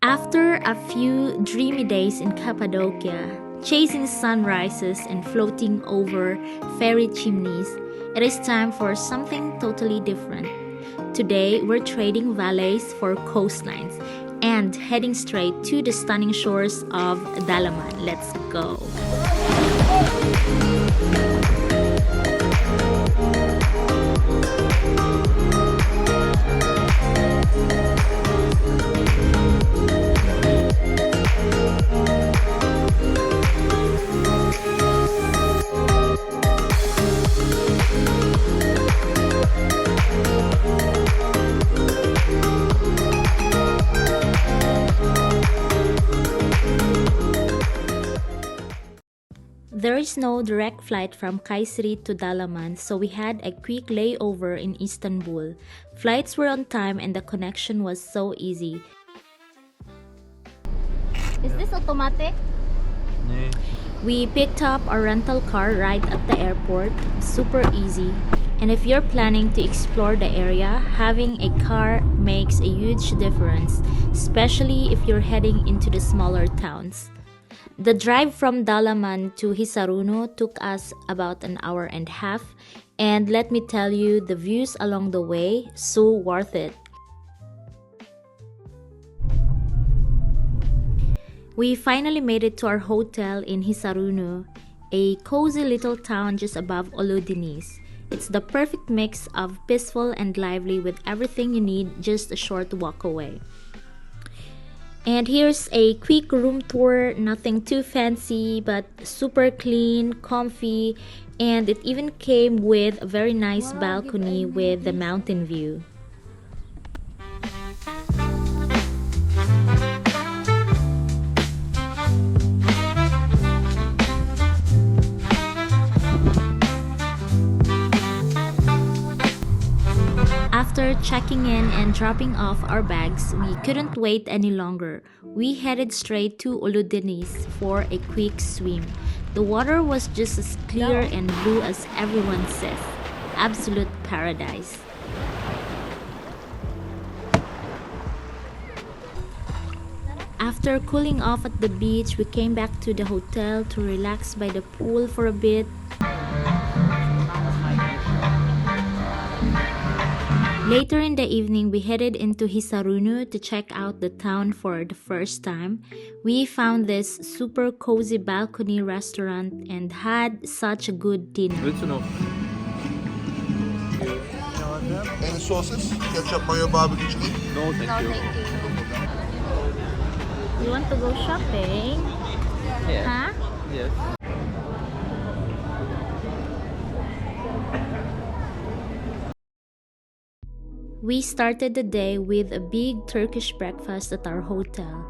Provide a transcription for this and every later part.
After a few dreamy days in Cappadocia, chasing sunrises and floating over fairy chimneys, it is time for something totally different. Today, we're trading valleys for coastlines and heading straight to the stunning shores of Dalaman. Let's go! There is no direct flight from Kayseri to Dalaman, so we had a quick layover in Istanbul. Flights were on time and the connection was so easy. Is this automatic? 네. We picked up our rental car right at the airport, super easy. And if you're planning to explore the area, having a car makes a huge difference, especially if you're heading into the smaller towns. The drive from Dalaman to Hisarunu took us about an hour and a half, and let me tell you, the views along the way, so worth it. We finally made it to our hotel in Hisarunu, a cozy little town just above Ölüdeniz. It's the perfect mix of peaceful and lively with everything you need just a short walk away. And here's a quick room tour, nothing too fancy but super clean, comfy, and it even came with a very nice balcony with the mountain view. After checking in and dropping off our bags, we couldn't wait any longer. We headed straight to Ölüdeniz for a quick swim. The water was just as clear and blue as everyone says. Absolute paradise. After cooling off at the beach, we came back to the hotel to relax by the pool for a bit. Later in the evening, we headed into Hisarunu to check out the town for the first time. We found this super cozy balcony restaurant and had such a good dinner. Good to know. Any sauces? Ketchup, mayo, barbecue chicken? No, thank you. You want to go shopping? Yeah. Huh? Yes. We started the day with a big Turkish breakfast at our hotel,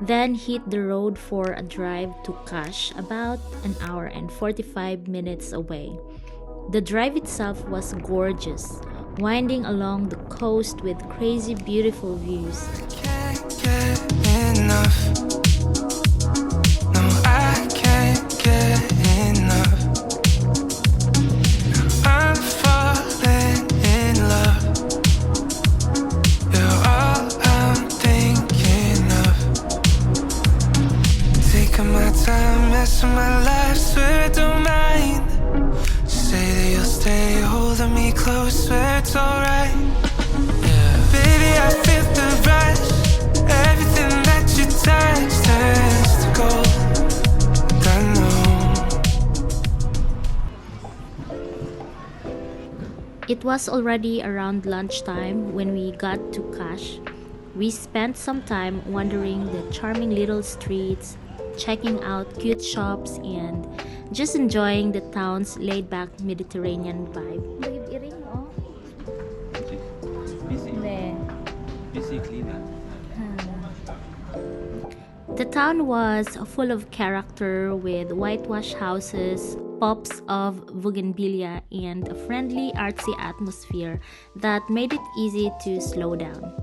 then hit the road for a drive to Kaş, about an hour and 45 minutes away. The drive itself was gorgeous, winding along the coast with crazy beautiful views. Can't get enough. No, I can't get enough. I'm falling in love. You're all I'm thinking of. Taking my time, messing my life, swear I don't mind. Say that you'll stay holding me close, swear it's alright. Yeah. Baby, I feel the rush. Everything that you touch turns to gold. I know. It was already around lunchtime when we got to Kaş. We spent some time wandering the charming little streets, checking out cute shops, and just enjoying the town's laid-back Mediterranean vibe. Busy cleaning. The town was full of character with whitewashed houses, pops of bougainvillea, and a friendly artsy atmosphere that made it easy to slow down.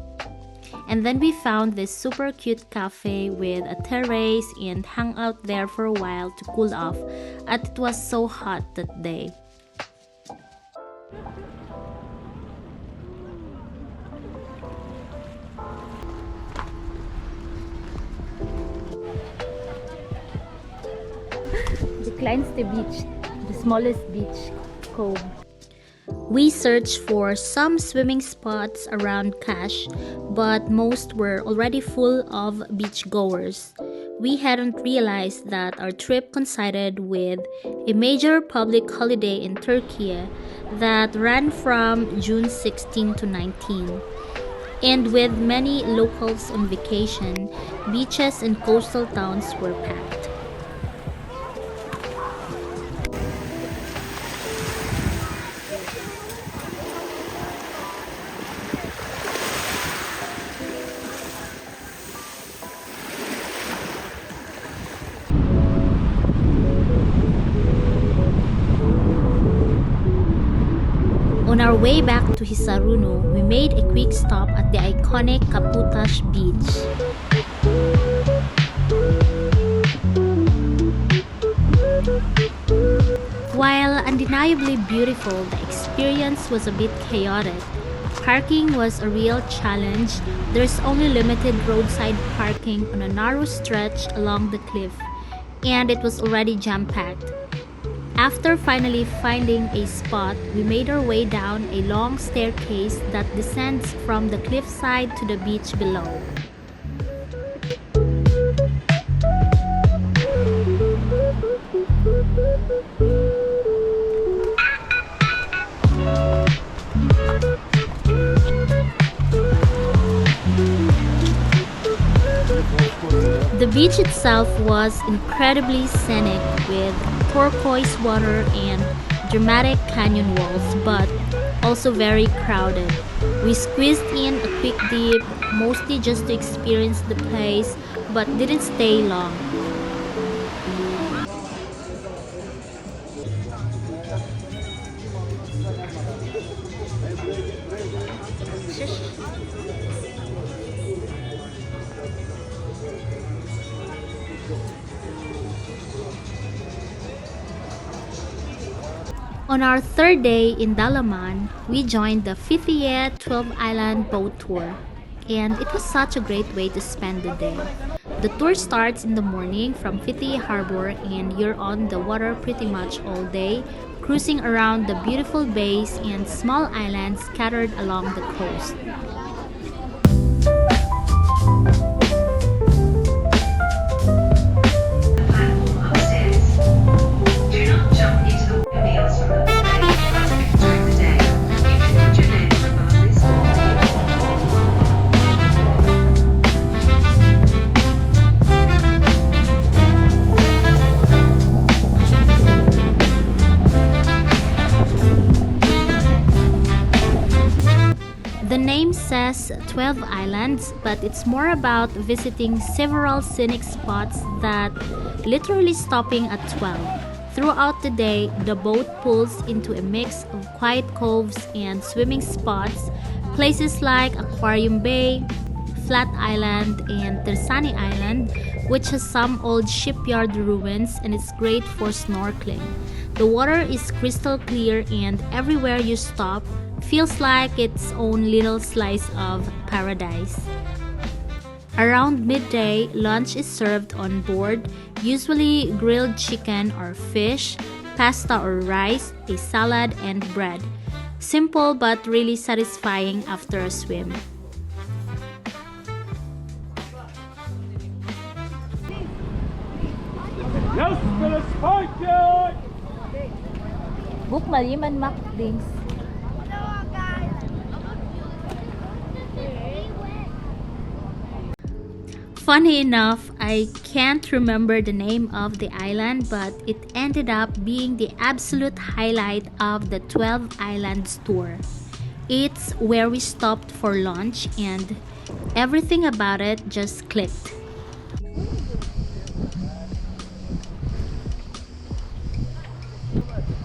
And then we found this super cute cafe with a terrace and hung out there for a while to cool off as it was so hot that day. clearest beach, the smallest beach, cove. We searched for some swimming spots around Cash, but most were already full of beachgoers. We hadn't realized that our trip coincided with a major public holiday in Turkey that ran from June 16 to 19. And with many locals on vacation, beaches and coastal towns were packed. On our way back to Hisarunu, we made a quick stop at the iconic Kaputaş Beach. While undeniably beautiful, the experience was a bit chaotic. Parking was a real challenge. There's only limited roadside parking on a narrow stretch along the cliff, and it was already jam-packed. After finally finding a spot, we made our way down a long staircase that descends from the cliffside to the beach below. The beach itself was incredibly scenic with turquoise water and dramatic canyon walls, but also very crowded. We squeezed in a quick dip, mostly just to experience the place, but didn't stay long. On our third day in Dalaman, we joined the Fethiye 12-island boat tour, and it was such a great way to spend the day. The tour starts in the morning from Fethiye Harbor, and you're on the water pretty much all day, cruising around the beautiful bays and small islands scattered along the coast. The name says 12 islands, but it's more about visiting several scenic spots that literally stopping at 12. Throughout the day, the boat pulls into a mix of quiet coves and swimming spots, places like Aquarium Bay, Flat Island, and Tersani Island, which has some old shipyard ruins and is great for snorkeling. The water is crystal clear, and everywhere you stop feels like its own little slice of paradise. Around midday, lunch is served on board, usually grilled chicken or fish, pasta or rice, a salad, and bread. Simple but really satisfying after a swim. Book maliman mak dings. Funny enough, I can't remember the name of the island, but it ended up being the absolute highlight of the 12 Islands tour. It's where we stopped for lunch, and everything about it just clicked.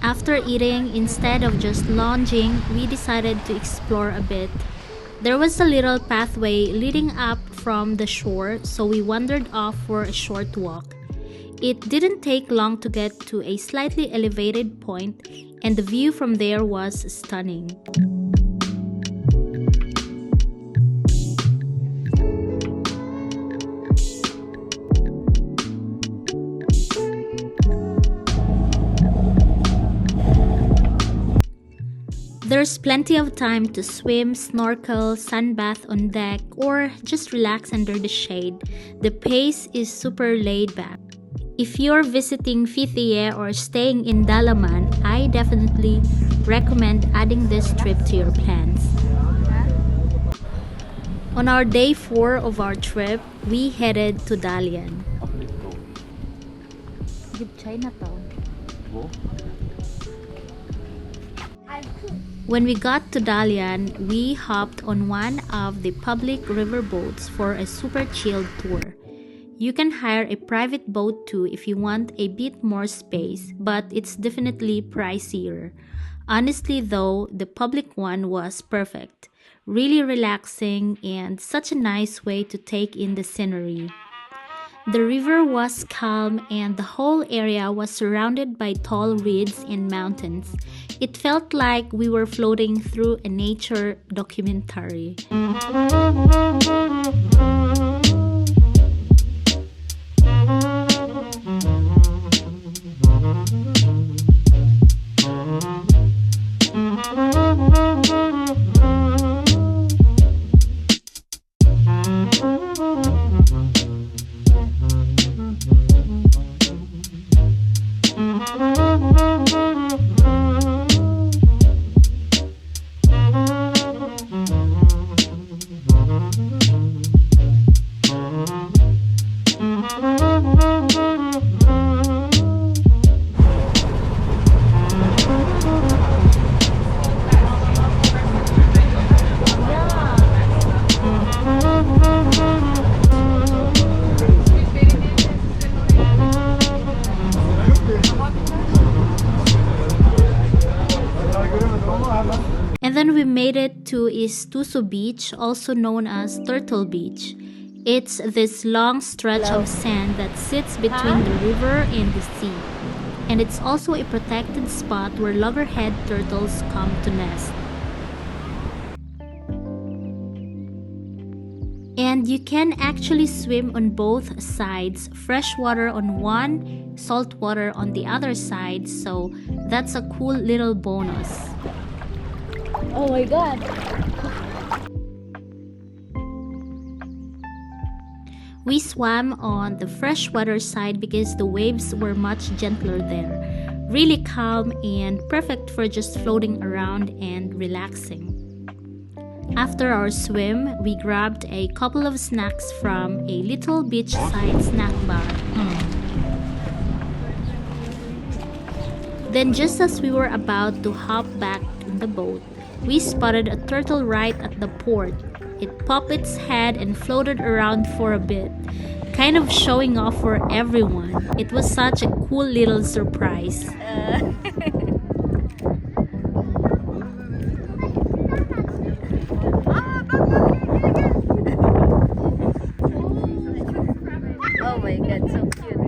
After eating, instead of just lounging, we decided to explore a bit. There was a little pathway leading up from the shore, so we wandered off for a short walk. It didn't take long to get to a slightly elevated point, and the view from there was stunning. There's plenty of time to swim, snorkel, sunbath on deck, or just relax under the shade. The pace is super laid back. If you're visiting Fethiye or staying in Dalaman, I definitely recommend adding this trip to your plans. On our day 4 of our trip, we headed to Dalyan. Give Chinatown. When we got to Dalyan, we hopped on one of the public river boats for a super chilled tour. You can hire a private boat too if you want a bit more space, but it's definitely pricier. Honestly though, the public one was perfect. Really relaxing and such a nice way to take in the scenery. The river was calm and the whole area was surrounded by tall reeds and mountains. It felt like we were floating through a nature documentary. And then we made it to Istuso Beach, also known as Turtle Beach. It's this long stretch of sand that sits between the river and the sea. And it's also a protected spot where loggerhead turtles come to nest. And you can actually swim on both sides, fresh water on one, salt water on the other side, so that's a cool little bonus. Oh my god! We swam on the freshwater side because the waves were much gentler there. Really calm and perfect for just floating around and relaxing. After our swim, we grabbed a couple of snacks from a little beachside snack bar. Then just as we were about to hop back in the boat, we spotted a turtle right at the port. It popped its head and floated around for a bit, kind of showing off for everyone. It was such a cool little surprise. Oh my god, so cute.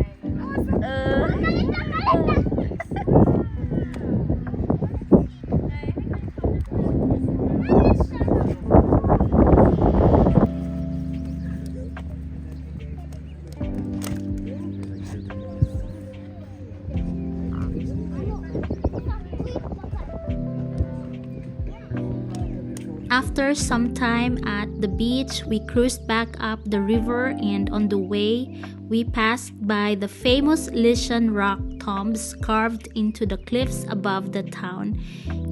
After some time at the beach, we cruised back up the river, and on the way, we passed by the famous Lycian rock tombs carved into the cliffs above the town.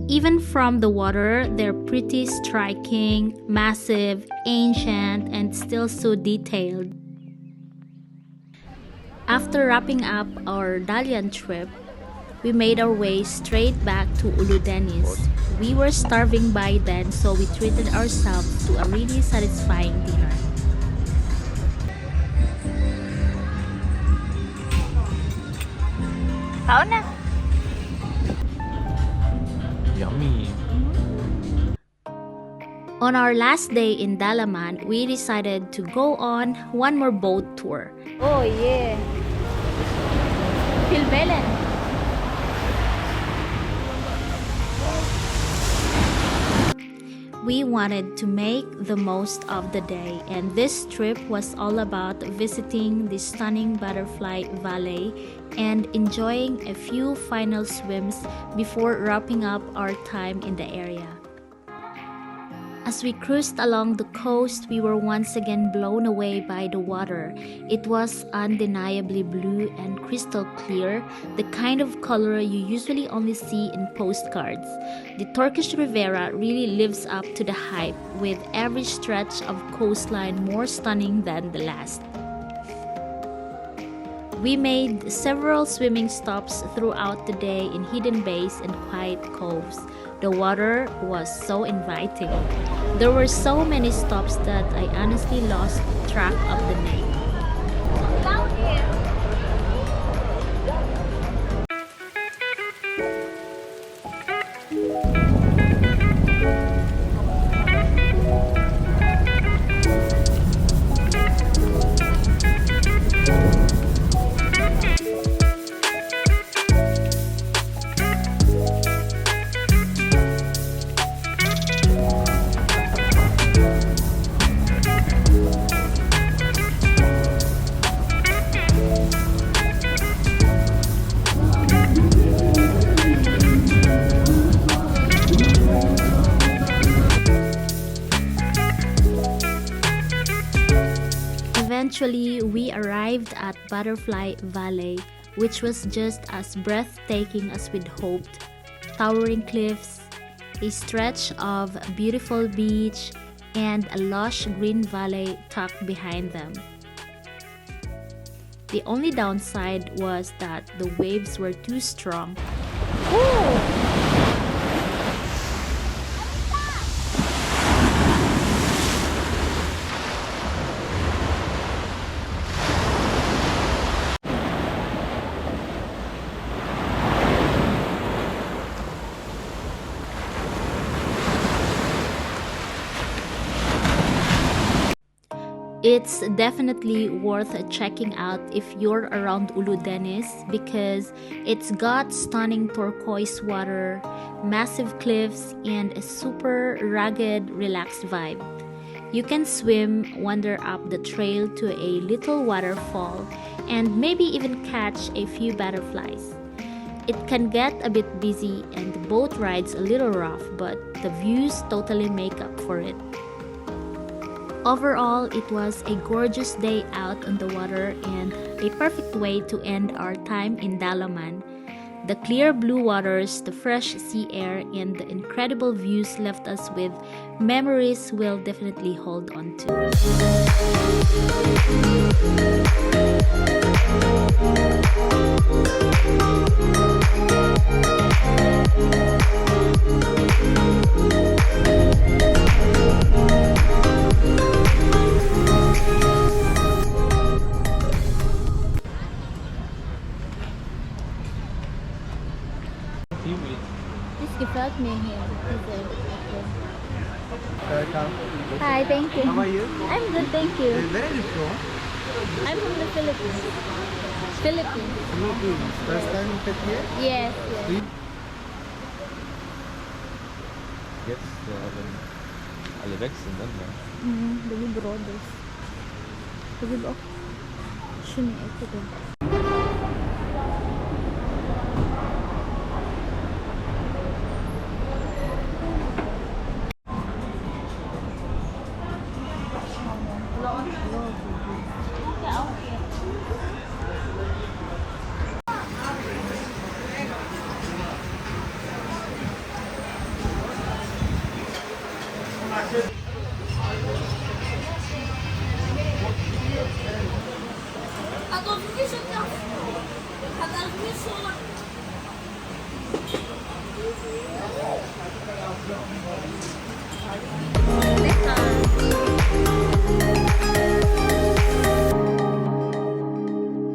Even from the water, they're pretty striking, massive, ancient, and still so detailed. After wrapping up our Dalyan trip, we made our way straight back to Ölüdeniz. We were starving by then, so we treated ourselves to a really satisfying dinner. Pauna! Yummy. On our last day in Dalaman, we decided to go on one more boat tour. Oh yeah! Filmelen! We wanted to make the most of the day, and this trip was all about visiting the stunning Butterfly Valley and enjoying a few final swims before wrapping up our time in the area. As we cruised along the coast, we were once again blown away by the water. It was undeniably blue and crystal clear, the kind of color you usually only see in postcards. The Turkish Riviera really lives up to the hype, with every stretch of coastline more stunning than the last. We made several swimming stops throughout the day in hidden bays and quiet coves. The water was so inviting. There were so many stops that I honestly lost track of the name. Eventually, we arrived at Butterfly Valley, which was just as breathtaking as we'd hoped. Towering cliffs, a stretch of beautiful beach, and a lush green valley tucked behind them. The only downside was that the waves were too strong. It's definitely worth checking out if you're around Ölüdeniz because it's got stunning turquoise water, massive cliffs, and a super rugged, relaxed vibe. You can swim, wander up the trail to a little waterfall, and maybe even catch a few butterflies. It can get a bit busy and the boat ride's a little rough, but the views totally make up for it. Overall, it was a gorgeous day out on the water and a perfect way to end our time in Dalaman. The clear blue waters, the fresh sea air, and the incredible views left us with memories we'll definitely hold on to. This gefällt mir hier. Hi, thank you. How are you? I'm good, thank you. Where are you from? I'm from the Philippines. Philippines. Philippines. First time in Fethiye? Yes, yes. Jetzt, wenn alle weg sind, dann ja. Da gibt es Rodos. Da gibt es auch schöne Ecken. Hat